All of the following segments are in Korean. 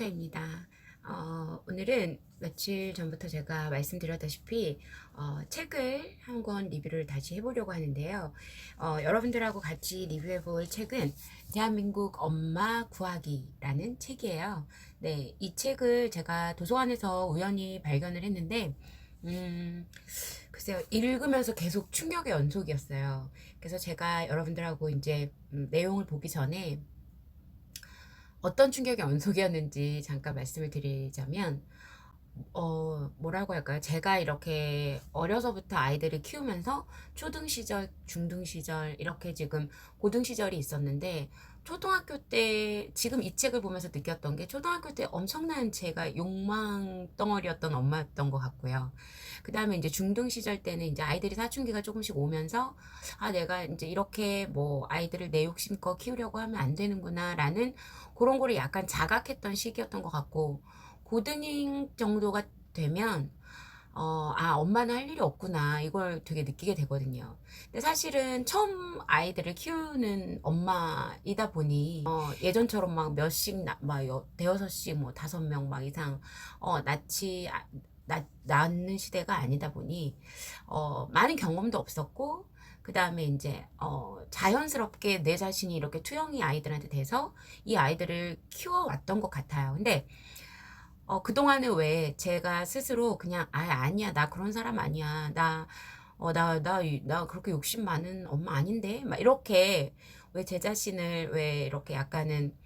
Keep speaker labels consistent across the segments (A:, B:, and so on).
A: 에리카입니다. 오늘은 며칠 전부터 제가 말씀드렸다시피 책을 한 권 리뷰를 다시 해보려고 하는데요. 여러분들하고 같이 리뷰해볼 책은 대한민국 엄마 구하기라는 책이에요. 네, 이 책을 제가 도서관에서 우연히 발견을 했는데 글쎄요, 읽으면서 계속 충격의 연속이었어요. 그래서 제가 여러분들하고 이제 내용을 보기 전에 어떤 충격의 연속이었는지 잠깐 말씀을 드리자면, 뭐라고 할까요? 제가 이렇게 어려서부터 아이들을 키우면서 초등 시절, 중등 시절, 이렇게 지금 고등 시절이 있었는데, 초등학교 때, 지금 이 책을 보면서 느꼈던 게, 초등학교 때 엄청난 제가 욕망 덩어리였던 엄마였던 것 같고요. 그 다음에 이제 중등 시절 때는 이제 아이들이 사춘기가 조금씩 오면서, 아, 내가 이제 이렇게 뭐 아이들을 내 욕심껏 키우려고 하면 안 되는구나라는 그런 거를 약간 자각했던 시기였던 것 같고, 고등인 정도가 되면 엄마는 할 일이 없구나 이걸 되게 느끼게 되거든요. 근데 사실은 처음 아이들을 키우는 엄마이다 보니 예전처럼 막 몇씩 대여섯씩 뭐 5명 막 이상 낳는 시대가 아니다 보니 많은 경험도 없었고, 그 다음에 이제 자연스럽게 내 자신이 이렇게 투영이 아이들한테 돼서 이 아이들을 키워왔던 것 같아요. 근데 그동안은 왜 제가 스스로 그냥, 아니야. 나 그런 사람 아니야. 나 그렇게 욕심 많은 엄마 아닌데? 막 이렇게 왜 제 자신을 왜 이렇게 약간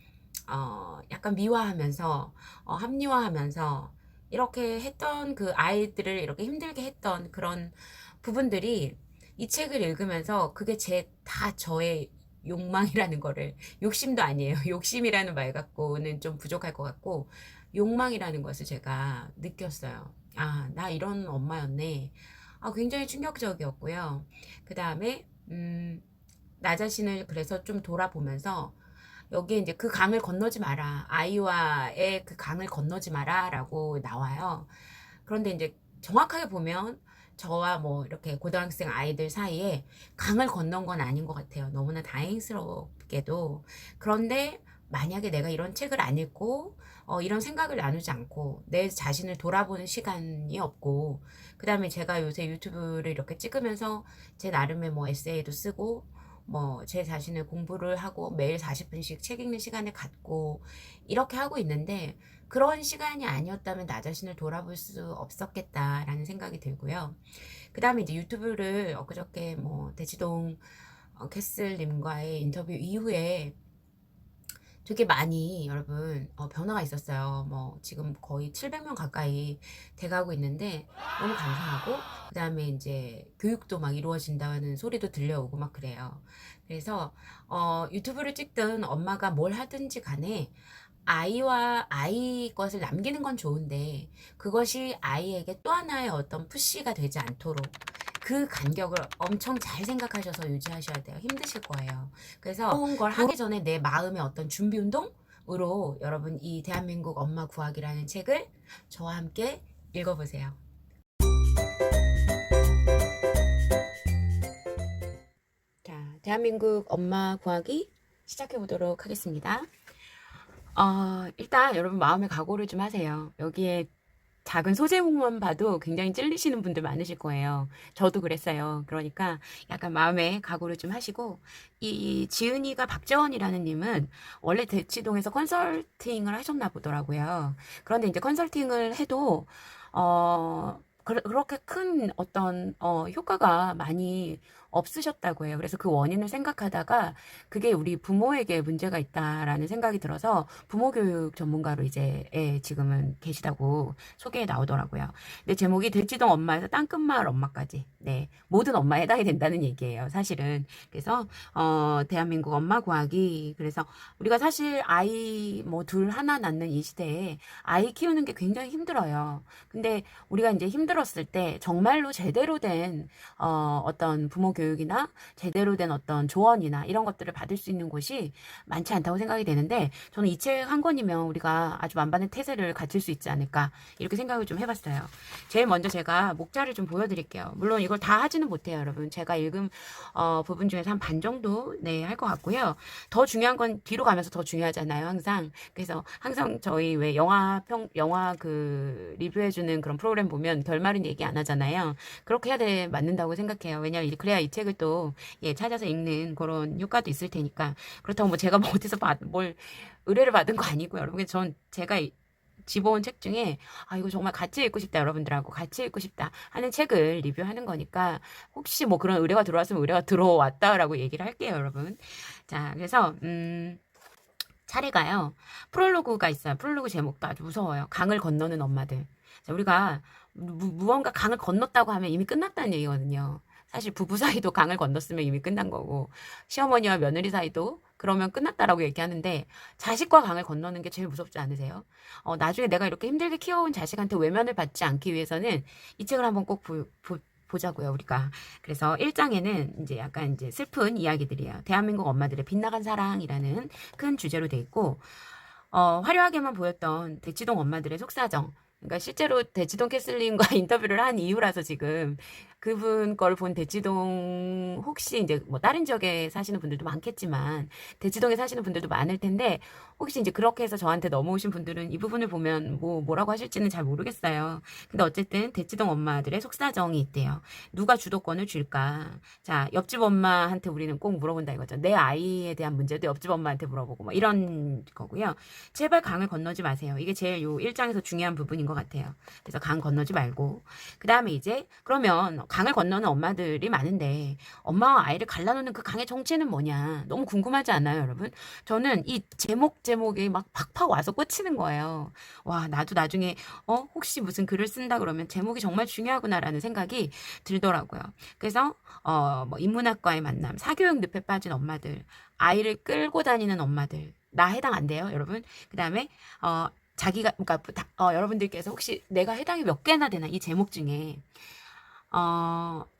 A: 미화하면서, 합리화하면서 이렇게 했던 그 아이들을 이렇게 힘들게 했던 그런 부분들이 이 책을 읽으면서 그게 다 저의 욕망이라는 거를, 욕심도 아니에요. 욕심이라는 말 갖고는 좀 부족할 것 같고, 욕망이라는 것을 제가 느꼈어요. 아, 나 이런 엄마였네. 굉장히 충격적이었고요. 그 다음에, 나 자신을 그래서 좀 돌아보면서, 여기에 이제 그 강을 건너지 마라. 아이와의 그 강을 건너지 마라. 라고 나와요. 그런데 이제 정확하게 보면 저와 뭐 이렇게 고등학생 아이들 사이에 강을 건넌 건 아닌 것 같아요. 너무나 다행스럽게도. 그런데 만약에 내가 이런 책을 안 읽고 이런 생각을 나누지 않고 내 자신을 돌아보는 시간이 없고, 그 다음에 제가 요새 유튜브를 이렇게 찍으면서 제 나름의 뭐 에세이도 쓰고 뭐 제 자신을 공부를 하고 매일 40분씩 책 읽는 시간을 갖고 이렇게 하고 있는데, 그런 시간이 아니었다면 나 자신을 돌아볼 수 없었겠다라는 생각이 들고요. 그 다음에 이제 유튜브를 엊그저께 뭐 대치동 캐슬님과의 인터뷰 이후에 되게 많이 여러분 변화가 있었어요. 뭐 지금 거의 700명 가까이 돼가고 있는데 너무 감사하고, 그 다음에 이제 교육도 막 이루어진다는 소리도 들려오고 막 그래요. 그래서 유튜브를 찍든 엄마가 뭘 하든지 간에 아이와 아이 것을 남기는 건 좋은데, 그것이 아이에게 또 하나의 어떤 푸시가 되지 않도록 그 간격을 엄청 잘 생각하셔서 유지하셔야 돼요. 힘드실 거예요. 그래서 좋은 걸 하기 전에 내 마음의 어떤 준비 운동으로 여러분 이 대한민국 엄마 구하기라는 책을 저와 함께 읽어보세요. 자, 대한민국 엄마 구하기 시작해 보도록 하겠습니다. 일단 여러분 마음의 각오를 좀 하세요. 여기에 작은 소제목만 봐도 굉장히 찔리시는 분들 많으실 거예요. 저도 그랬어요. 그러니까 약간 마음의 각오를 좀 하시고, 이 지은이가 박재원이라는 님은 원래 대치동에서 컨설팅을 하셨나 보더라고요. 그런데 이제 컨설팅을 해도 그렇게 큰 어떤 효과가 많이 없으셨다고 해요. 그래서 그 원인을 생각하다가 그게 우리 부모에게 문제가 있다라는 생각이 들어서 부모 교육 전문가로 이제 지금은 계시다고 소개에 나오더라고요. 근데 제목이 대치동 엄마에서 땅끝마을 엄마까지, 네, 모든 엄마에 해당이 된다는 얘기예요, 사실은. 그래서 대한민국 엄마 구하기. 그래서 우리가 사실 아이 뭐 둘 하나 낳는 이 시대에 아이 키우는 게 굉장히 힘들어요. 근데 우리가 이제 힘들었을 때 정말로 제대로 된 어떤 부모 교육 교육이나 제대로 된 어떤 조언이나 이런 것들을 받을 수 있는 곳이 많지 않다고 생각이 되는데, 저는 이 책 한 권이면 우리가 아주 만반의 태세를 갖출 수 있지 않을까 이렇게 생각을 좀 해봤어요. 제일 먼저 제가 목차를 좀 보여드릴게요. 물론 이걸 다 하지는 못해요, 여러분. 제가 읽은 부분 중에서 한 반 정도 할 것 같고요. 더 중요한 건 뒤로 가면서 더 중요하잖아요, 항상. 그래서 항상 저희 왜 영화 그 리뷰해주는 그런 프로그램 보면 결말은 얘기 안 하잖아요. 그렇게 해야 맞는다고 생각해요. 왜냐면 그래야 이 책을 또 찾아서 읽는 그런 효과도 있을 테니까. 그렇다고 뭐 제가 뭐 어디서 뭘 의뢰를 받은 거 아니고요, 여러분. 전 제가 집어온 책 중에 이거 정말 같이 읽고 싶다, 여러분들하고 같이 읽고 싶다 하는 책을 리뷰하는 거니까, 혹시 뭐 그런 의뢰가 들어왔으면 의뢰가 들어왔다라고 얘기를 할게요, 여러분. 자, 그래서 차례가요. 프롤로그가 있어요. 프롤로그 제목도 아주 무서워요. 강을 건너는 엄마들. 자, 우리가 무언가 강을 건넜다고 하면 이미 끝났다는 얘기거든요. 사실 부부 사이도 강을 건넜으면 이미 끝난 거고, 시어머니와 며느리 사이도 그러면 끝났다라고 얘기하는데, 자식과 강을 건너는 게 제일 무섭지 않으세요? 나중에 내가 이렇게 힘들게 키워온 자식한테 외면을 받지 않기 위해서는 이 책을 한번 꼭 보자고요, 우리가. 그래서 1장에는 이제 약간 이제 슬픈 이야기들이에요. 대한민국 엄마들의 빗나간 사랑이라는 큰 주제로 돼 있고, 화려하게만 보였던 대치동 엄마들의 속사정. 그러니까 실제로 대치동 캐슬린과 인터뷰를 한 이유라서 지금 그분 걸 본 대치동, 혹시 이제 뭐 다른 지역에 사시는 분들도 많겠지만 대치동에 사시는 분들도 많을 텐데, 혹시 이제 그렇게 해서 저한테 넘어오신 분들은 이 부분을 보면 뭐라고 하실지는 잘 모르겠어요. 근데 어쨌든 대치동 엄마들의 속사정이 있대요. 누가 주도권을 줄까? 자, 옆집 엄마한테 우리는 꼭 물어본다 이거죠. 내 아이에 대한 문제도 옆집 엄마한테 물어보고 뭐 이런 거고요. 제발 강을 건너지 마세요. 이게 제일 요 1장에서 중요한 부분인 것 같아요. 그래서 강 건너지 말고, 그 다음에 이제 그러면 강을 건너는 엄마들이 많은데 엄마와 아이를 갈라놓는 그 강의 정체는 뭐냐, 너무 궁금하지 않아요, 여러분? 저는 이 제목이 막 팍팍 와서 꽂히는 거예요. 와, 나도 나중에 혹시 무슨 글을 쓴다 그러면 제목이 정말 중요하구나라는 생각이 들더라고요. 그래서 뭐 인문학과의 만남, 사교육 늪에 빠진 엄마들, 아이를 끌고 다니는 엄마들, 나 해당 안 돼요, 여러분? 그 다음에 자기가, 그러니까 여러분들께서 혹시 내가 해당이 몇 개나 되나, 이 제목 중에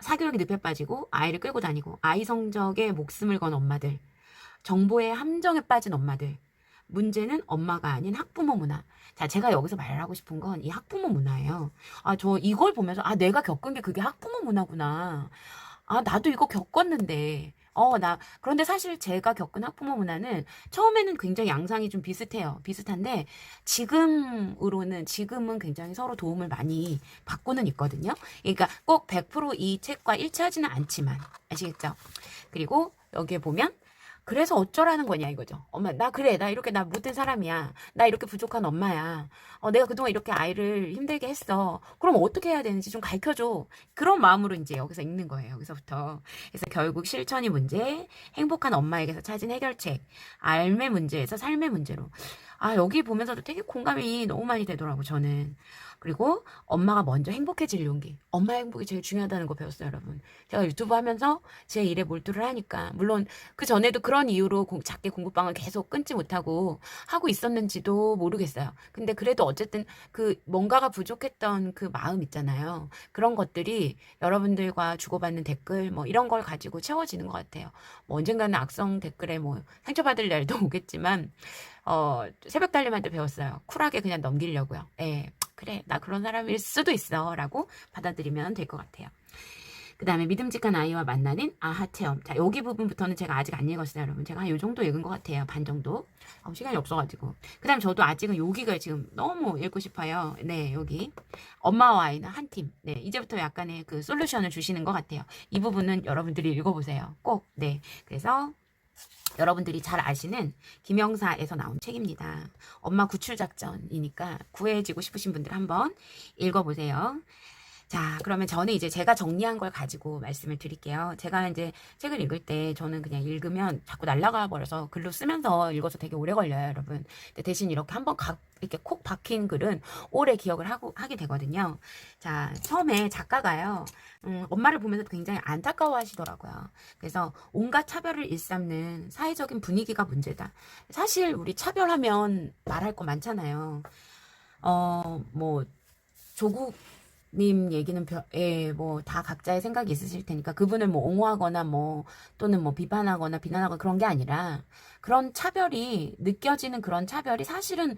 A: 사교육이 늪에 빠지고 아이를 끌고 다니고 아이 성적에 목숨을 건 엄마들, 정보의 함정에 빠진 엄마들, 문제는 엄마가 아닌 학부모 문화. 자, 제가 여기서 말하고 싶은 건 이 학부모 문화예요. 저 이걸 보면서 내가 겪은 게 그게 학부모 문화구나. 나도 이거 겪었는데. 그런데 사실 제가 겪은 학부모 문화는 처음에는 굉장히 양상이 좀 비슷한데, 지금은 굉장히 서로 도움을 많이 받고는 있거든요. 그러니까 꼭 100%이 책과 일치하지는 않지만, 아시겠죠? 그리고 여기에 보면, 그래서 어쩌라는 거냐 이거죠. 엄마, 나 이렇게 나 못된 사람이야. 나 이렇게 부족한 엄마야. 내가 그동안 이렇게 아이를 힘들게 했어. 그럼 어떻게 해야 되는지 좀 가르쳐줘. 그런 마음으로 이제 여기서 읽는 거예요. 여기서부터. 그래서 결국 실천이 문제, 행복한 엄마에게서 찾은 해결책, 삶의 문제에서 삶의 문제로. 여기 보면서도 되게 공감이 너무 많이 되더라고, 저는. 그리고 엄마가 먼저 행복해질 용기. 엄마의 행복이 제일 중요하다는 거 배웠어요, 여러분. 제가 유튜브 하면서 제 일에 몰두를 하니까, 물론 그 전에도 그런 이유로 작게 공부방을 계속 끊지 못하고 하고 있었는지도 모르겠어요. 근데 그래도 어쨌든 그 뭔가가 부족했던 그 마음 있잖아요. 그런 것들이 여러분들과 주고받는 댓글 뭐 이런 걸 가지고 채워지는 것 같아요. 뭐 언젠가는 악성 댓글에 뭐 상처받을 날도 오겠지만, 새벽 달님한 테 배웠어요. 쿨하게 그냥 넘기려고요. 그래, 나 그런 사람일 수도 있어 라고 받아들이면 될 것 같아요. 그 다음에 믿음직한 아이와 만나는 아하 체험. 자, 여기 부분부터는 제가 아직 안 읽었어요, 여러분. 제가 한 요 정도 읽은 것 같아요. 반 정도. 시간이 없어가지고. 그 다음 저도 아직은 여기가 지금 너무 읽고 싶어요. 네, 여기. 엄마와 아이는 한 팀. 네, 이제부터 약간의 그 솔루션을 주시는 것 같아요. 이 부분은 여러분들이 읽어보세요. 꼭. 네. 그래서 여러분들이 잘 아시는 김영사에서 나온 책입니다. 엄마 구출작전이니까 구해지고 싶으신 분들 한번 읽어보세요. 자, 그러면 저는 이제 제가 정리한 걸 가지고 말씀을 드릴게요. 제가 이제 책을 읽을 때 저는 그냥 읽으면 자꾸 날아가 버려서 글로 쓰면서 읽어서 되게 오래 걸려요, 여러분. 근데 대신 이렇게 한번 이렇게 콕 박힌 글은 오래 기억을 하게 되거든요. 자, 처음에 작가가요, 엄마를 보면서 굉장히 안타까워 하시더라고요. 그래서 온갖 차별을 일삼는 사회적인 분위기가 문제다. 사실 우리 차별하면 말할 거 많잖아요. 뭐, 조국 님 얘기는 뭐 다 각자의 생각이 있으실 테니까 그분을 뭐 옹호하거나 뭐 또는 뭐 비판하거나 비난하거나 그런 게 아니라 그런 차별이 느껴지는 그런 차별이 사실은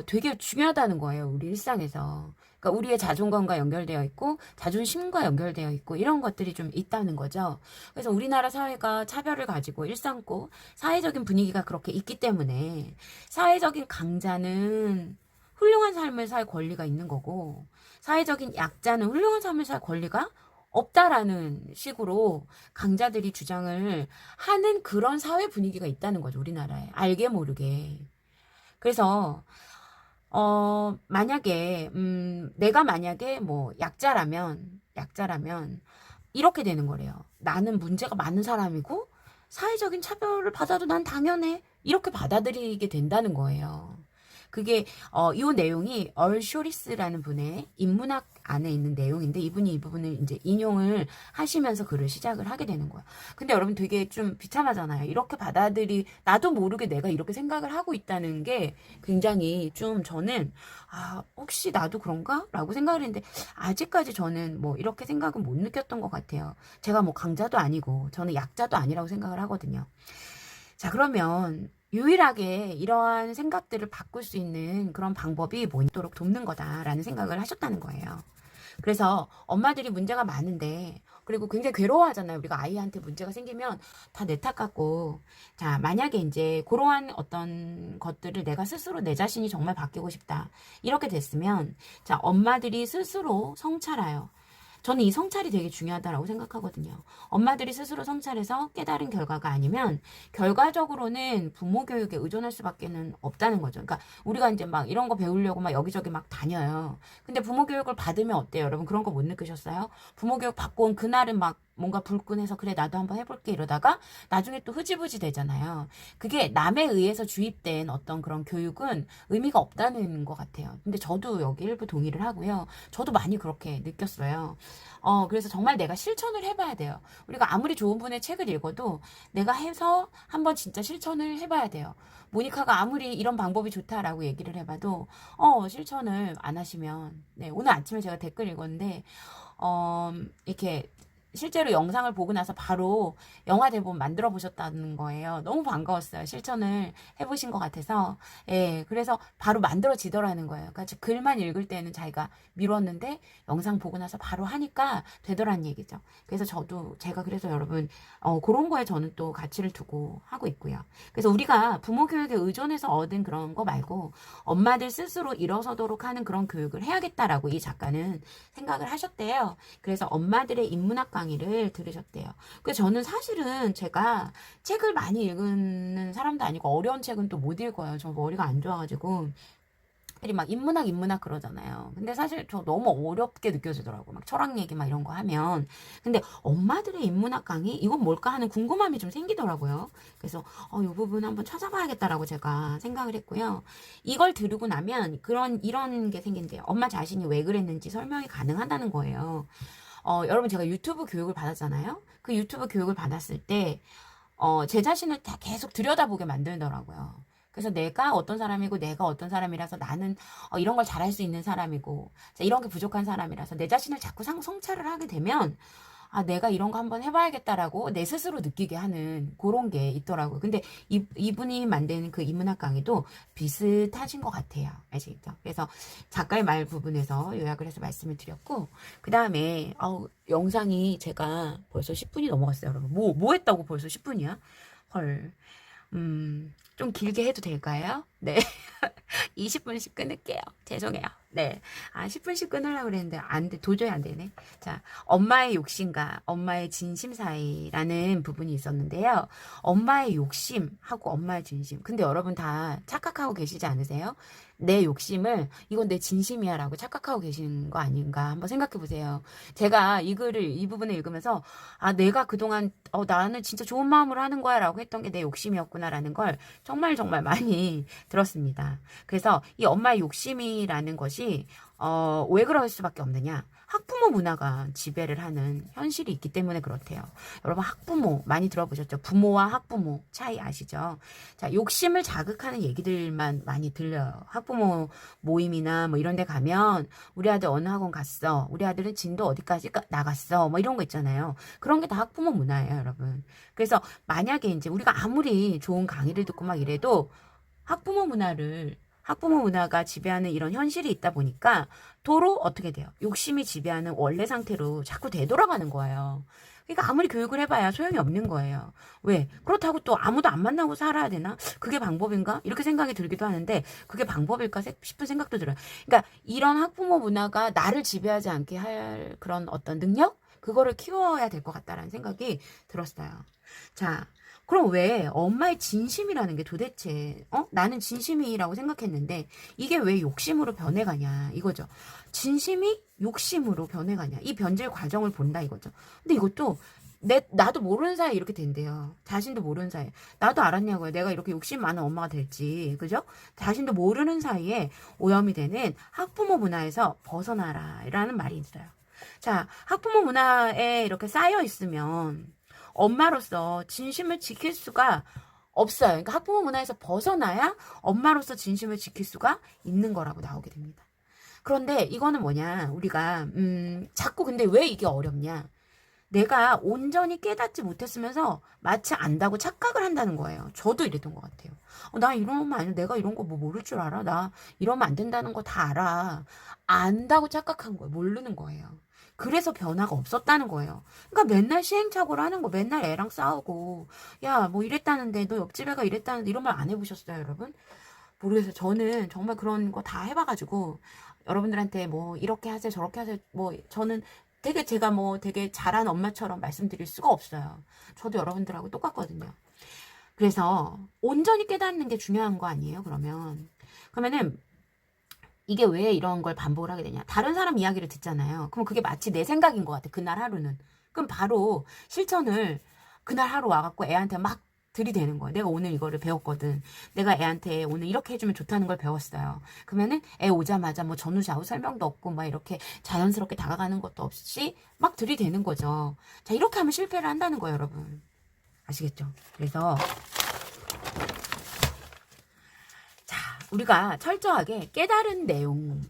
A: 되게 중요하다는 거예요. 우리 일상에서. 그러니까 우리의 자존감과 연결되어 있고 자존심과 연결되어 있고 이런 것들이 좀 있다는 거죠. 그래서 우리나라 사회가 차별을 가지고 일삼고 사회적인 분위기가 그렇게 있기 때문에 사회적인 강자는 훌륭한 삶을 살 권리가 있는 거고 사회적인 약자는 훌륭한 삶을 살 권리가 없다라는 식으로 강자들이 주장을 하는 그런 사회 분위기가 있다는 거죠. 우리나라에. 알게 모르게. 그래서 만약에, 내가 만약에 뭐 약자라면, 이렇게 되는 거래요. 나는 문제가 많은 사람이고, 사회적인 차별을 받아도 난 당연해. 이렇게 받아들이게 된다는 거예요. 그게, 이 내용이 얼 쇼리스라는 분의 인문학 안에 있는 내용인데, 이분이 이 부분을 이제 인용을 하시면서 글을 시작을 하게 되는 거예요. 근데 여러분 되게 좀 비참하잖아요. 이렇게 나도 모르게 내가 이렇게 생각을 하고 있다는 게 굉장히 좀 저는, 혹시 나도 그런가? 라고 생각을 했는데, 아직까지 저는 뭐 이렇게 생각은 못 느꼈던 것 같아요. 제가 뭐 강자도 아니고, 저는 약자도 아니라고 생각을 하거든요. 자, 그러면 유일하게 이러한 생각들을 바꿀 수 있는 그런 방법이 뭐도록 돕는 거다라는 생각을 하셨다는 거예요. 그래서 엄마들이 문제가 많은데 그리고 굉장히 괴로워하잖아요. 우리가 아이한테 문제가 생기면 다 내 탓 같고 자 만약에 이제 그러한 어떤 것들을 내가 스스로 내 자신이 정말 바뀌고 싶다 이렇게 됐으면 자 엄마들이 스스로 성찰해요. 저는 이 성찰이 되게 중요하다라고 생각하거든요. 엄마들이 스스로 성찰해서 깨달은 결과가 아니면 결과적으로는 부모 교육에 의존할 수밖에는 없다는 거죠. 그러니까 우리가 이제 막 이런 거 배우려고 막 여기저기 막 다녀요. 근데 부모 교육을 받으면 어때요? 여러분 그런 거 못 느끼셨어요? 부모 교육 받고 온 그날은 막 뭔가 불끈해서 그래 나도 한번 해볼게 이러다가 나중에 또 흐지부지 되잖아요. 그게 남에 의해서 주입된 어떤 그런 교육은 의미가 없다는 것 같아요. 근데 저도 여기 일부 동의를 하고요. 저도 많이 그렇게 느꼈어요. 그래서 정말 내가 실천을 해봐야 돼요. 우리가 아무리 좋은 분의 책을 읽어도 내가 해서 한번 진짜 실천을 해봐야 돼요. 모니카가 아무리 이런 방법이 좋다라고 얘기를 해봐도 실천을 안 하시면 네, 오늘 아침에 제가 댓글 읽었는데 이렇게 실제로 영상을 보고 나서 바로 영화 대본 만들어 보셨다는 거예요. 너무 반가웠어요. 실천을 해보신 것 같아서. 예, 그래서 바로 만들어지더라는 거예요. 그러니까 글만 읽을 때는 자기가 미뤘는데 영상 보고 나서 바로 하니까 되더라는 얘기죠. 그래서 제가 그래서 여러분, 그런 거에 저는 또 가치를 두고 하고 있고요. 그래서 우리가 부모 교육에 의존해서 얻은 그런 거 말고 엄마들 스스로 일어서도록 하는 그런 교육을 해야겠다라고 이 작가는 생각을 하셨대요. 그래서 엄마들의 인문학 강의를 들으셨대요. 그래서 저는 사실은 제가 책을 많이 읽는 사람도 아니고 어려운 책은 또 못 읽어요. 저 머리가 안 좋아가지고. 애들이 막 인문학 그러잖아요. 근데 사실 저 너무 어렵게 느껴지더라고. 막 철학 얘기 막 이런 거 하면. 근데 엄마들의 인문학 강의? 이건 뭘까 하는 궁금함이 좀 생기더라고요. 그래서 이 부분 한번 찾아봐야겠다라고 제가 생각을 했고요. 이걸 들으고 나면 이런 게 생긴대요. 엄마 자신이 왜 그랬는지 설명이 가능하다는 거예요. 여러분 제가 유튜브 교육을 받았잖아요. 그 유튜브 교육을 받았을 때, 제 자신을 다 계속 들여다보게 만들더라고요. 그래서 내가 어떤 사람이고 내가 어떤 사람이라서 나는 이런 걸 잘할 수 있는 사람이고 이런 게 부족한 사람이라서 내 자신을 자꾸 성찰을 하게 되면 내가 이런 거 한번 해봐야겠다라고 내 스스로 느끼게 하는 그런 게 있더라고요. 근데 이분이 만든 그 인문학 강의도 비슷하신 것 같아요. 아시겠죠? 그래서 작가의 말 부분에서 요약을 해서 말씀을 드렸고, 그 다음에, 영상이 제가 벌써 10분이 넘어갔어요, 여러분. 뭐 했다고 벌써 10분이야? 헐. 좀 길게 해도 될까요? 네. 20분씩 끊을게요. 죄송해요. 네. 10분씩 끊으려고 그랬는데, 도저히 안 되네. 자, 엄마의 욕심과 엄마의 진심 사이라는 부분이 있었는데요. 엄마의 욕심하고 엄마의 진심. 근데 여러분 다 착각하고 계시지 않으세요? 내 욕심을 이건 내 진심이야 라고 착각하고 계시는 거 아닌가 한번 생각해 보세요. 제가 이 부분을 읽으면서 내가 그동안 나는 진짜 좋은 마음으로 하는 거야 라고 했던 게 내 욕심이었구나 라는 걸 정말 정말 많이 들었습니다. 그래서 이 엄마의 욕심이라는 것이 왜 그럴 수밖에 없느냐? 학부모 문화가 지배를 하는 현실이 있기 때문에 그렇대요. 여러분, 학부모 많이 들어보셨죠? 부모와 학부모 차이 아시죠? 자, 욕심을 자극하는 얘기들만 많이 들려요. 학부모 모임이나 뭐 이런 데 가면 우리 아들 어느 학원 갔어. 우리 아들은 진도 어디까지 나갔어. 뭐 이런 거 있잖아요. 그런 게 다 학부모 문화예요, 여러분. 그래서 만약에 이제 우리가 아무리 좋은 강의를 듣고 막 이래도 학부모 문화가 지배하는 이런 현실이 있다 보니까 도로 어떻게 돼요? 욕심이 지배하는 원래 상태로 자꾸 되돌아가는 거예요. 그러니까 아무리 교육을 해봐야 소용이 없는 거예요. 왜? 그렇다고 또 아무도 안 만나고 살아야 되나? 그게 방법인가? 이렇게 생각이 들기도 하는데 그게 방법일까 싶은 생각도 들어요. 그러니까 이런 학부모 문화가 나를 지배하지 않게 할 그런 어떤 능력? 그거를 키워야 될 것 같다라는 생각이 들었어요. 자, 그럼 왜 엄마의 진심이라는 게 도대체 나는 진심이라고 생각했는데 이게 왜 욕심으로 변해가냐 이거죠. 진심이 욕심으로 변해가냐 이 변질 과정을 본다 이거죠. 근데 이것도 나도 모르는 사이에 이렇게 된대요. 자신도 모르는 사이에. 나도 알았냐고요. 내가 이렇게 욕심 많은 엄마가 될지. 그죠? 자신도 모르는 사이에 오염이 되는 학부모 문화에서 벗어나라 라는 말이 있어요. 자, 학부모 문화에 이렇게 쌓여 있으면 엄마로서 진심을 지킬 수가 없어요. 그러니까 학부모 문화에서 벗어나야 엄마로서 진심을 지킬 수가 있는 거라고 나오게 됩니다. 그런데 이거는 뭐냐, 우리가 자꾸 근데 왜 이게 어렵냐? 내가 온전히 깨닫지 못했으면서 마치 안다고 착각을 한다는 거예요. 저도 이랬던 것 같아요. 나 이러면 아니야. 내가 이런 거 뭐 모를 줄 알아? 나 이러면 안 된다는 거 다 알아. 안다고 착각한 거예요. 모르는 거예요. 그래서 변화가 없었다는 거예요. 그러니까 맨날 시행착오를 하는 거, 맨날 애랑 싸우고, 야, 뭐 이랬다는데, 너 옆집 애가 이랬다는데, 이런 말 안 해보셨어요, 여러분? 모르겠어요. 저는 정말 그런 거 다 해봐가지고, 여러분들한테 뭐, 이렇게 하세요, 저렇게 하세요, 뭐, 저는 제가 뭐 되게 잘한 엄마처럼 말씀드릴 수가 없어요. 저도 여러분들하고 똑같거든요. 그래서, 온전히 깨닫는 게 중요한 거 아니에요, 그러면은, 이게 왜 이런 걸 반복을 하게 되냐. 다른 사람 이야기를 듣잖아요. 그럼 그게 마치 내 생각인 것 같아. 그날 하루는. 그럼 바로 실천을 그날 하루 와갖고 애한테 막 들이대는 거예요. 내가 오늘 이거를 배웠거든. 내가 애한테 오늘 이렇게 해주면 좋다는 걸 배웠어요. 그러면은 애 오자마자 뭐 전후 좌우 설명도 없고 막 이렇게 자연스럽게 다가가는 것도 없이 막 들이대는 거죠. 자, 이렇게 하면 실패를 한다는 거예요, 여러분. 아시겠죠? 그래서 우리가 철저하게 깨달은 내용을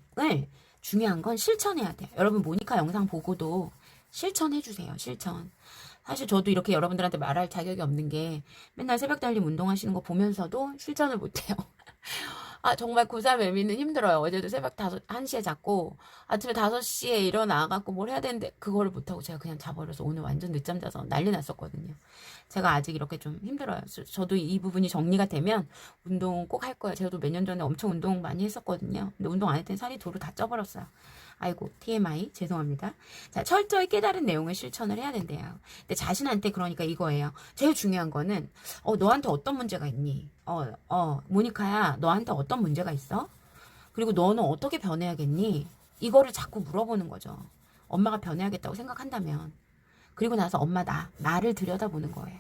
A: 중요한 건 실천해야 돼요. 여러분 모니카 영상 보고도 실천해주세요. 실천. 사실 저도 이렇게 여러분들한테 말할 자격이 없는 게 맨날 새벽 달림 운동하시는 거 보면서도 실천을 못해요. 정말 고3 애미는 힘들어요. 어제도 새벽 1시에 잤고 아침에 5시에 일어나갖고 뭘 해야 되는데 그거를 못하고 제가 그냥 자버려서 오늘 완전 늦잠 자서 난리 났었거든요. 제가 아직 이렇게 좀 힘들어요. 저도 이 부분이 정리가 되면 운동 꼭 할 거예요. 제가 몇 년 전에 엄청 운동 많이 했었거든요. 근데 운동 안 했더니 살이 도로 다 쪄버렸어요. 아이고, TMI 죄송합니다. 자, 철저히 깨달은 내용을 실천을 해야 된대요. 근데 자신한테 그러니까 이거예요. 제일 중요한 거는 너한테 어떤 문제가 있니? 모니카야, 너한테 어떤 문제가 있어? 그리고 너는 어떻게 변해야겠니? 이거를 자꾸 물어보는 거죠. 엄마가 변해야겠다고 생각한다면. 그리고 나서 엄마 나를 들여다보는 거예요.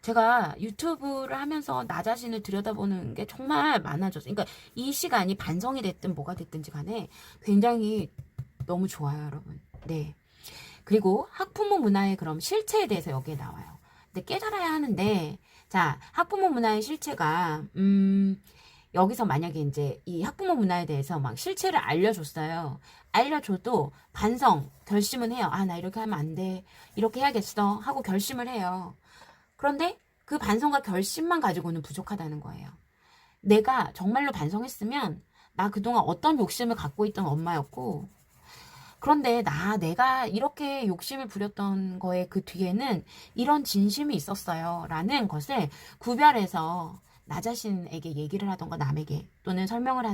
A: 제가 유튜브를 하면서 나 자신을 들여다보는 게 정말 많아졌어요. 그러니까 이 시간이 반성이 됐든 뭐가 됐든지 간에 굉장히 너무 좋아요, 여러분. 네. 그리고 학부모 문화의 그럼 실체에 대해서 여기에 나와요. 근데 깨달아야 하는데, 자, 학부모 문화의 실체가, 여기서 만약에 이제 이 학부모 문화에 대해서 막 실체를 알려줬어요. 알려줘도 반성, 결심은 해요. 나 이렇게 하면 안 돼. 이렇게 해야겠어. 하고 결심을 해요. 그런데 그 반성과 결심만 가지고는 부족하다는 거예요. 내가 정말로 반성했으면 나 그동안 어떤 욕심을 갖고 있던 엄마였고, 그런데 내가 이렇게 욕심을 부렸던 거에 그 뒤에는 이런 진심이 있었어요. 라는 것을 구별해서 나 자신에게 얘기를 하던가 남에게 또는 설명을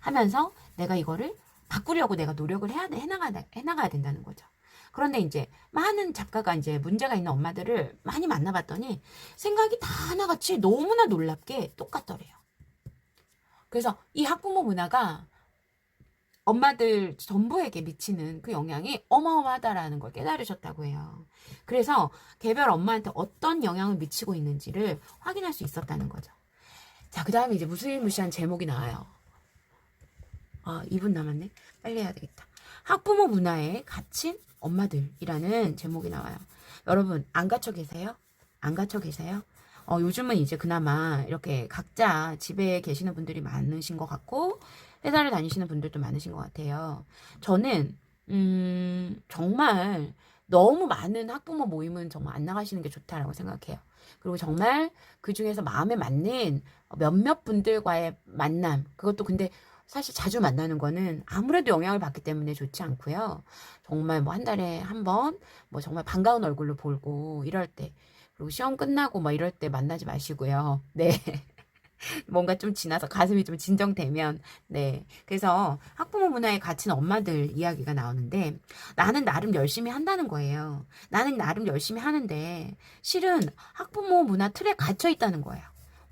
A: 하면서 내가 이거를 바꾸려고 내가 노력을 해나가야 된다는 거죠. 그런데 이제 많은 작가가 이제 문제가 있는 엄마들을 많이 만나봤더니 생각이 다 하나같이 너무나 놀랍게 똑같더래요. 그래서 이 학부모 문화가 엄마들 전부에게 미치는 그 영향이 어마어마하다라는 걸 깨달으셨다고 해요. 그래서 개별 엄마한테 어떤 영향을 미치고 있는지를 확인할 수 있었다는 거죠. 자, 그 다음에 이제 무시무시한 제목이 나와요. 2분 남았네. 빨리 해야 되겠다. 학부모 문화에 갇힌 엄마들이라는 제목이 나와요. 여러분, 안 갇혀 계세요? 안 갇혀 계세요? 요즘은 이제 그나마 이렇게 각자 집에 계시는 분들이 많으신 것 같고, 회사를 다니시는 분들도 많으신 것 같아요. 저는, 정말 너무 많은 학부모 모임은 정말 안 나가시는 게 좋다라고 생각해요. 그리고 정말 그 중에서 마음에 맞는 몇몇 분들과의 만남, 그것도 근데 사실 자주 만나는 거는 아무래도 영향을 받기 때문에 좋지 않고요. 정말 뭐 한 달에 한 번, 뭐 정말 반가운 얼굴로 보고 이럴 때, 그리고 시험 끝나고 뭐 이럴 때 만나지 마시고요. 네. 뭔가 좀 지나서 가슴이 좀 진정되면, 네. 그래서 학부모 문화에 갇힌 엄마들 이야기가 나오는데, 나는 나름 열심히 한다는 거예요. 나는 나름 열심히 하는데, 실은 학부모 문화 틀에 갇혀 있다는 거예요.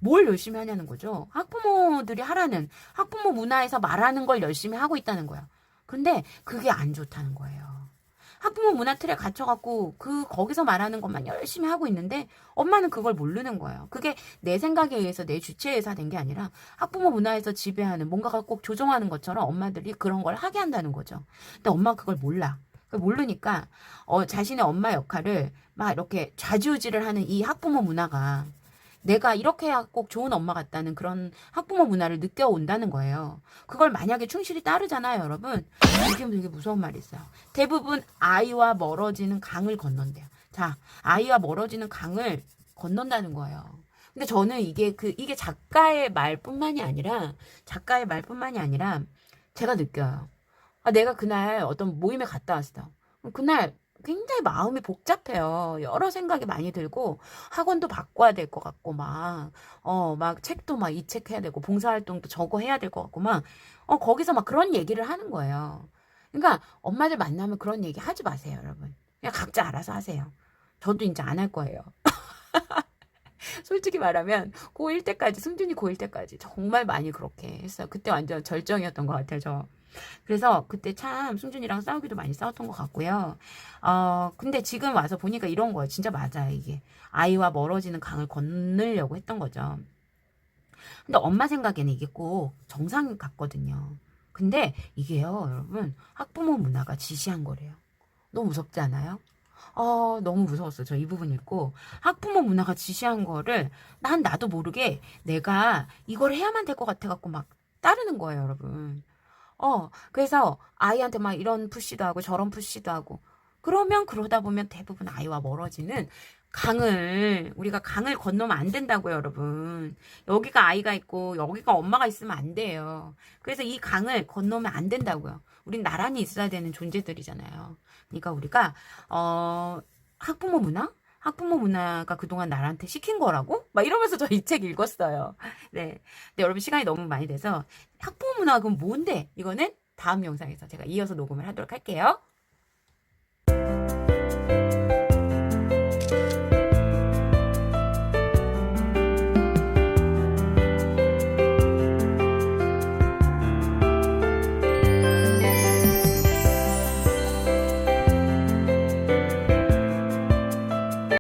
A: 뭘 열심히 하냐는 거죠. 학부모들이 하라는, 학부모 문화에서 말하는 걸 열심히 하고 있다는 거예요. 근데 그게 안 좋다는 거예요. 학부모 문화 틀에 갇혀갖고 거기서 말하는 것만 열심히 하고 있는데 엄마는 그걸 모르는 거예요. 그게 내 생각에 의해서 내 주체에 의해서 된 게 아니라 학부모 문화에서 지배하는 뭔가가 꼭 조종하는 것처럼 엄마들이 그런 걸 하게 한다는 거죠. 근데 엄마가 그걸 몰라. 그걸 모르니까 자신의 엄마 역할을 막 이렇게 좌지우지를 하는 이 학부모 문화가 내가 이렇게 해야 꼭 좋은 엄마 같다는 그런 학부모 문화를 느껴온다는 거예요. 그걸 만약에 충실히 따르잖아요, 여러분. 이게 되게 무서운 말이 있어요. 대부분 아이와 멀어지는 강을 건넌대요. 자, 아이와 멀어지는 강을 건넌다는 거예요. 근데 저는 이게 작가의 말뿐만이 아니라 제가 느껴요. 내가 그날 어떤 모임에 갔다 왔어. 그날 굉장히 마음이 복잡해요. 여러 생각이 많이 들고 학원도 바꿔야 될 것 같고 막 책도 막 이 책 해야 되고 봉사활동도 저거 해야 될 것 같고 거기서 막 그런 얘기를 하는 거예요. 그러니까 엄마들 만나면 그런 얘기 하지 마세요, 여러분. 그냥 각자 알아서 하세요. 저도 이제 안 할 거예요. 솔직히 말하면 고1 때까지 승준이 고1 때까지 정말 많이 그렇게 했어요. 그때 완전 절정이었던 것 같아요, 저. 그래서 그때 참 승준이랑 싸우기도 많이 싸웠던 것 같고요. 근데 지금 와서 보니까 이런 거예요. 진짜 맞아요, 이게. 아이와 멀어지는 강을 건너려고 했던 거죠. 근데 엄마 생각에는 이게 꼭 정상 같거든요. 근데 이게요, 여러분, 학부모 문화가 지시한 거래요. 너무 무섭지 않아요? 너무 무서웠어요. 저 이 부분 읽고. 학부모 문화가 지시한 거를 나도 모르게 내가 이걸 해야만 될 것 같아갖고 막 따르는 거예요, 여러분. 그래서 아이한테 막 이런 푸시도 하고 저런 푸시도 하고 그러면 그러다 보면 대부분 아이와 멀어지는 우리가 강을 건너면 안 된다고요, 여러분. 여기가 아이가 있고 여기가 엄마가 있으면 안 돼요. 그래서 이 강을 건너면 안 된다고요. 우린 나란히 있어야 되는 존재들이잖아요. 그러니까 우리가 학부모 문화가 그동안 나한테 시킨 거라고? 막 이러면서 저 이 책 읽었어요. 네. 근데 여러분 시간이 너무 많이 돼서 학부모 문화가 그럼 뭔데? 이거는 다음 영상에서 제가 이어서 녹음을 하도록 할게요.